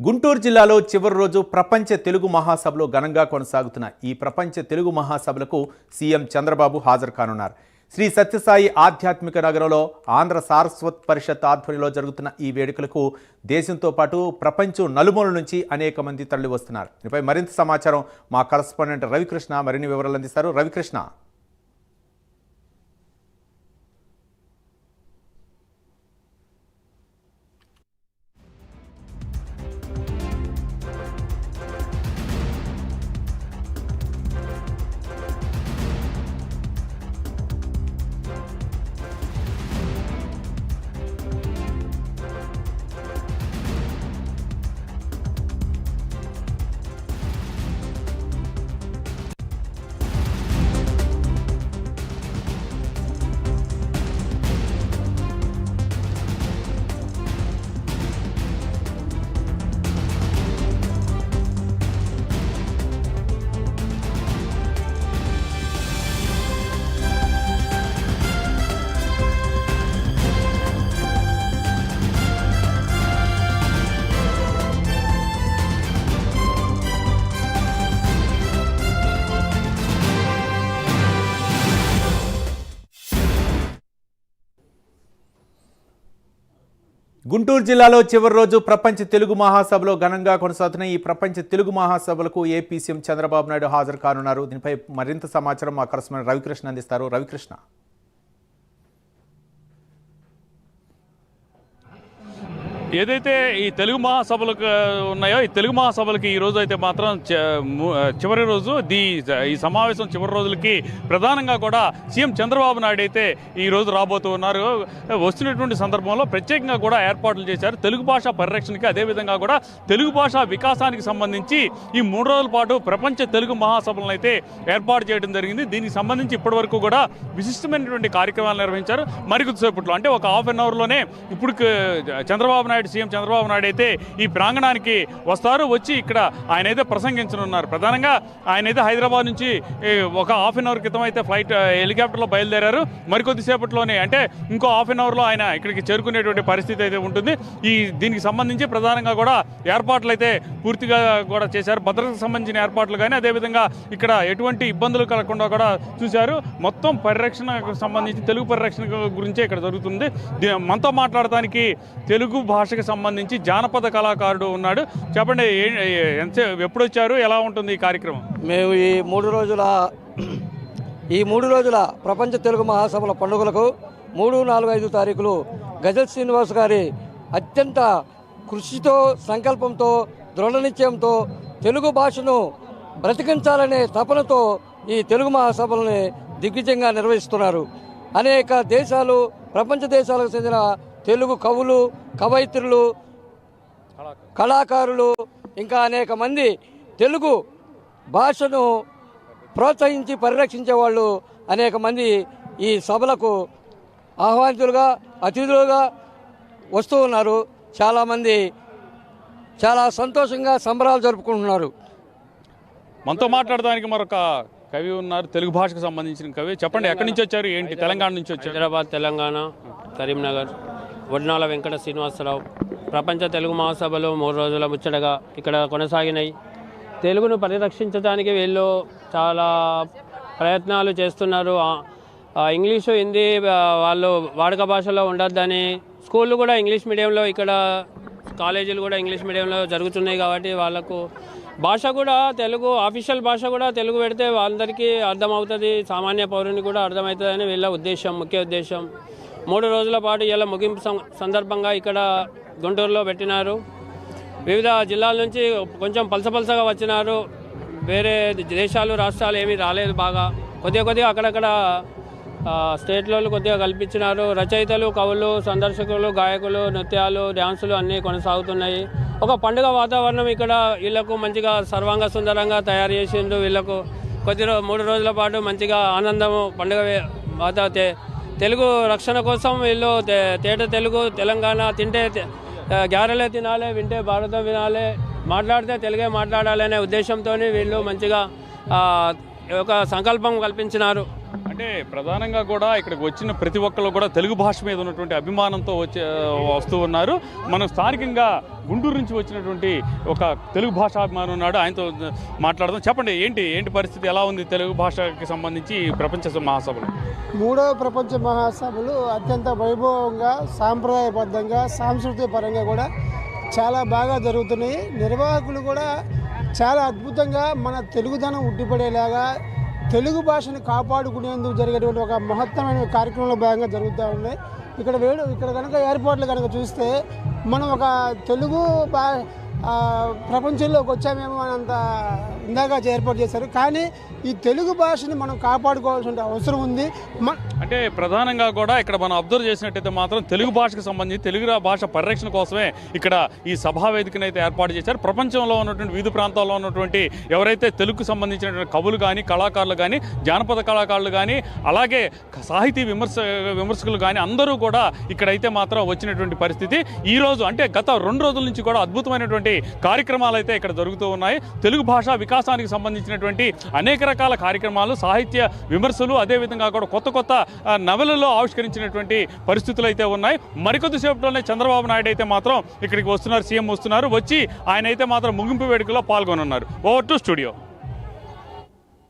గుంటూరు జిల్లాలో చివరి రోజు ప్రపంచ తెలుగు మహాసభలో ఘనంగా కొనసాగుతున్న ఈ ప్రపంచ తెలుగు మహాసభలకు సీఎం చంద్రబాబు హాజరు కానున్నారు. శ్రీ సత్యసాయి ఆధ్యాత్మిక నగరంలో ఆంధ్ర సారస్వత్ పరిషత్ ఆధ్వర్యంలో జరుగుతున్న ఈ వేడుకలకు దేశంతో పాటు ప్రపంచం నలుమూల నుంచి అనేక మంది తరలి వస్తున్నారు. దీనిపై మరింత సమాచారం మా కరెస్పాండెంట్ రవికృష్ణ మరిన్ని వివరాలు అందిస్తారు. రవికృష్ణ. గుంటూరు జిల్లాలో చివరి రోజు ప్రపంచ తెలుగు మహాసభలో ఘనంగా కొనసాగుతున్న ఈ ప్రపంచ తెలుగు మహాసభలకు ఏపీ సీఎం చంద్రబాబు నాయుడు హాజరు కానున్నారు. దీనిపై మరింత సమాచారం మా కరెస్పాండెంట్ రవికృష్ణ అందిస్తారు. రవికృష్ణ. ఏదైతే ఈ తెలుగు మహాసభలకు ఉన్నాయో ఈ తెలుగు మహాసభలకి ఈ రోజు అయితే మాత్రం చివరి రోజు ఈ సమావేశం చివరి రోజులకి ప్రధానంగా కూడా సీఎం చంద్రబాబు నాయుడు అయితే ఈ రోజు రాబోతూ ఉన్నారు. వస్తున్నటువంటి సందర్భంలో ప్రత్యేకంగా కూడా ఏర్పాట్లు చేశారు. తెలుగు భాష పరిరక్షణకి అదేవిధంగా కూడా తెలుగు భాష వికాసానికి సంబంధించి ఈ 3 రోజుల పాటు ప్రపంచ తెలుగు మహాసభలను అయితే ఏర్పాటు చేయడం జరిగింది. దీనికి సంబంధించి ఇప్పటి వరకు కూడా విశిష్టమైనటువంటి కార్యక్రమాలు నిర్వహించారు. మరికొద్దిసేపట్లో అంటే ఒక హాఫ్ అన్ అవర్లోనే ఇప్పుడు సీఎం చంద్రబాబు నాయుడు అయితే ఈ ప్రాంగణానికి వస్తారు. వచ్చి ఇక్కడ ఆయన అయితే ప్రసంగించనున్నారు. ప్రధానంగా ఆయన అయితే హైదరాబాద్ నుంచి ఒక హాఫ్ అన్ అవర్ క్రితం అయితే హెలికాప్టర్లో బయలుదేరారు. మరికొద్దిసేపట్లోనే అంటే ఇంకో హాఫ్ అన్ అవర్లో ఆయన ఇక్కడికి చేరుకునేటువంటి పరిస్థితి అయితే ఉంటుంది. దీనికి సంబంధించి ప్రధానంగా కూడా ఏర్పాట్లు అయితే పూర్తిగా కూడా చేశారు. భద్రతకు సంబంధించిన ఏర్పాట్లు కానీ అదేవిధంగా ఇక్కడ ఎటువంటి ఇబ్బందులు కలగకుండా కూడా చూశారు. మొత్తం పరిరక్షణకు సంబంధించి తెలుగు పరిరక్షణ గురించే ఇక్కడ జరుగుతుంది. మనతో మాట్లాడటానికి తెలుగు భాషకు సంబంధించి జానపద కళాకారుడు ఉన్నాడు. చెప్పండి, ఎప్పుడు వచ్చారు, ఎలా ఉంటుంది ఈ కార్యక్రమం? మేము ఈ మూడు రోజుల ప్రపంచ తెలుగు మహాసభల పండుగలకు 3, 4, 5 తారీఖులు గజల్ శ్రీనివాస్ గారి అత్యంత కృషితో, సంకల్పంతో, దృఢ నిశ్చయంతో తెలుగు భాషను బ్రతికించాలనే తపనతో ఈ తెలుగు మహాసభలని దిగ్విజయంగా నిర్వహిస్తున్నారు. అనేక దేశాలు, ప్రపంచ దేశాలకు చెందిన తెలుగు కవులు, కవయిత్రులు, కళాకారులు, ఇంకా అనేక మంది తెలుగు భాషను ప్రోత్సహించి పరిరక్షించే వాళ్ళు అనేక మంది ఈ సభలకు ఆహ్వానితులుగా, అతిథులుగా వస్తూ ఉన్నారు. చాలామంది చాలా సంతోషంగా సంబరాలు జరుపుకుంటున్నారు. మనతో మాట్లాడడానికి మరొక కవి ఉన్నారు, తెలుగు భాషకు సంబంధించిన కవి. చెప్పండి, ఎక్కడి నుంచి వచ్చారు, ఏంటి? తెలంగాణ నుంచి వచ్చారు. హైదరాబాద్, తెలంగాణ, కరీంనగర్. వడ్నాల వెంకట శ్రీనివాసరావు. ప్రపంచ తెలుగు మహాసభలు 3 రోజుల ముచ్చటగా ఇక్కడ కొనసాగినాయి. తెలుగును పరిరక్షించడానికి వీళ్ళు చాలా ప్రయత్నాలు చేస్తున్నారు. ఇంగ్లీషు, హిందీ వాళ్ళు వాడుక భాషలో ఉండొద్దని స్కూళ్ళు కూడా ఇంగ్లీష్ మీడియంలో, ఇక్కడ కాలేజీలు కూడా ఇంగ్లీష్ మీడియంలో జరుగుతున్నాయి. కాబట్టి వాళ్ళకు భాష కూడా తెలుగు, ఆఫీషియల్ భాష కూడా తెలుగు పెడితే వాళ్ళందరికీ అర్థమవుతుంది, సామాన్య పౌరుని కూడా అర్థమవుతుందని వీళ్ళ ఉద్దేశం, ముఖ్య ఉద్దేశం. 3 రోజుల పాటు ఇలా ముగింపు సందర్భంగా ఇక్కడ గుంటూరులో పెట్టినారు. వివిధ జిల్లాల నుంచి కొంచెం పలసపలసగా వచ్చినారు. వేరే దేశాలు, రాష్ట్రాలు ఏమీ రాలేదు. బాగా కొద్దిగా అక్కడక్కడ స్టేట్లో కొద్దిగా కల్పించినారు. రచయితలు, కవులు, సందర్శకులు, గాయకులు, నృత్యాలు, డ్యాన్సులు అన్నీ కొనసాగుతున్నాయి. ఒక పండుగ వాతావరణం ఇక్కడ వీళ్ళకు మంచిగా సర్వాంగ సుందరంగా తయారు చేసిండ్రు. వీళ్ళకు 3 రోజుల పాటు మంచిగా ఆనందము, పండుగ తెలుగు రక్షణ కోసం వీళ్ళు తేట తెలుగు, తెలంగాణ తింటే గ్యారెలే తినాలి, వింటే భారతం వినాలి, మాట్లాడితే తెలుగే మాట్లాడాలనే ఉద్దేశంతో వీళ్ళు మంచిగా ఒక సంకల్పం కల్పించినారు. అంటే ప్రధానంగా కూడా ఇక్కడికి వచ్చిన ప్రతి ఒక్కరు కూడా తెలుగు భాష మీద ఉన్నటువంటి అభిమానంతో వస్తూ ఉన్నారు. మనం స్థానికంగా గుంటూరు నుంచి వచ్చినటువంటి ఒక తెలుగు భాషాభిమానం ఉన్నాడు, ఆయనతో మాట్లాడదాం. చెప్పండి, ఏంటి పరిస్థితి, ఎలా ఉంది తెలుగు భాషకి సంబంధించి ప్రపంచ మహాసభలు? మూడవ ప్రపంచ మహాసభలు అత్యంత వైభవంగా, సాంప్రదాయబద్ధంగా, సాంస్కృతిక పరంగా కూడా చాలా బాగా జరుగుతున్నాయి. నిర్వాహకులు కూడా చాలా అద్భుతంగా మన తెలుగుదనం ఉట్టిపడేలాగా తెలుగు భాషను కాపాడుకునేందుకు జరిగేటువంటి ఒక మహత్తరమైన కార్యక్రమంలో భాగంగా జరుగుతూ ఉన్నాయి. ఇక్కడ కనుక ఏర్పాట్లు కనుక చూస్తే మనం ఒక తెలుగు ప్రపంచంలోకి వచ్చామేమో అనంత ఇందాక ఏర్పాటు చేశారు. కానీ ఈ తెలుగు భాషని మనం కాపాడుకోవాల్సిన అవసరం ఉంది. అంటే ప్రధానంగా కూడా ఇక్కడ మనం అబ్జర్వ్ చేసినట్టయితే మాత్రం తెలుగు భాషకు సంబంధించి తెలుగు భాష పరిరక్షణ కోసమే ఇక్కడ ఈ సభా వేదికను అయితే ఏర్పాటు చేశారు. ప్రపంచంలో ఉన్నటువంటి వివిధ ప్రాంతాల్లో ఉన్నటువంటి ఎవరైతే తెలుగుకు సంబంధించినటువంటి కవులు కానీ, కళాకారులు కానీ, జానపద కళాకారులు కానీ, అలాగే సాహితీ విమర్శకులు కానీ అందరూ కూడా ఇక్కడైతే మాత్రం వచ్చినటువంటి పరిస్థితి. ఈ రోజు అంటే గత 2 రోజుల నుంచి కూడా అద్భుతమైనటువంటి కార్యక్రమాలు అయితే ఇక్కడ జరుగుతూ ఉన్నాయి. తెలుగు భాష వికాసానికి సంబంధించినటువంటి అనేక రకాల కార్యక్రమాలు, సాహిత్య విమర్శలు, అదేవిధంగా కూడా కొత్త నవలలో ఆవిష్కరించినటువంటి పరిస్థితులు అయితే ఉన్నాయి. మరికొద్ది సేపట్లోనే చంద్రబాబు నాయుడు అయితే మాత్రం ఇక్కడికి వస్తున్నారు, సీఎం వస్తున్నారు. వచ్చి ఆయన అయితే మాత్రం ముగింపు వేడుకలో పాల్గొనున్నారు. Over to studio.